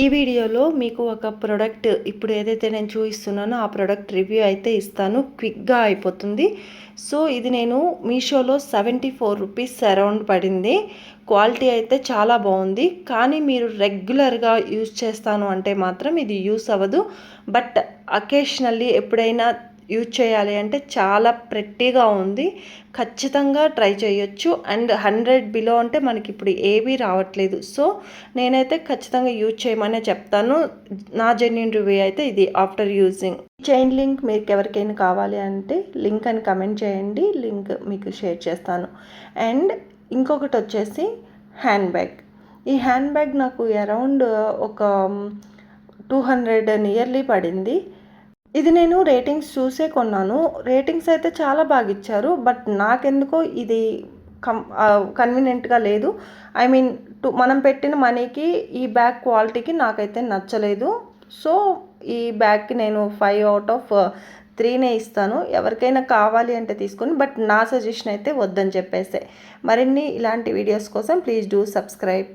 ఈ వీడియోలో మీకు ఒక ప్రోడక్ట్ ఇప్పుడు ఏదైతే నేను చూపిస్తున్నానో ఆ ప్రోడక్ట్ రివ్యూ అయితే ఇస్తాను. క్విక్గా అయిపోతుంది. సో ఇది నేను మీషోలో 74 రూపీస్ అరౌండ్ పడింది. క్వాలిటీ అయితే చాలా బాగుంది. కానీ మీరు రెగ్యులర్గా యూజ్ చేస్తాను అంటే మాత్రం ఇది యూస్ అవ్వదు. బట్ అకేషనల్లీ ఎప్పుడైనా యూజ్ చేయాలి అంటే చాలా ప్రెట్టీగా ఉంది. ఖచ్చితంగా ట్రై చేయొచ్చు. అండ్ 100 బిలో అంటే మనకి ఇప్పుడు ఏవీ రావట్లేదు. సో నేనైతే ఖచ్చితంగా యూజ్ చేయమనే చెప్తాను. నా జెన్యూన్ రివ్యూ అయితే ఇది ఆఫ్టర్ యూజింగ్. చైన్ లింక్ మీకు ఎవరికైనా కావాలి అంటే లింక్ అని కమెంట్ చేయండి, లింక్ మీకు షేర్ చేస్తాను. అండ్ ఇంకొకటి వచ్చేసి హ్యాండ్ బ్యాగ్. ఈ హ్యాండ్ బ్యాగ్ నాకు అరౌండ్ ఒక 200 నియర్లీ పడింది. ఇది నేను రేటింగ్స్ చూసే కొన్నాను. రేటింగ్స్ అయితే చాలా బాగా ఇచ్చారు. బట్ నాకెందుకో ఇది కన్వీనియంట్గా లేదు. ఐ మీన్ మనం పెట్టిన మనీకి ఈ బ్యాగ్ క్వాలిటీకి నాకైతే నచ్చలేదు. సో ఈ బ్యాగ్కి నేను 5 అవుట్ ఆఫ్ 3 ఇస్తాను. ఎవరికైనా కావాలి అంటే తీసుకొని, బట్ నా సజెషన్ అయితే వద్దని చెప్పేసే. మరిన్ని ఇలాంటి వీడియోస్ కోసం ప్లీజ్ డూ సబ్స్క్రైబ్.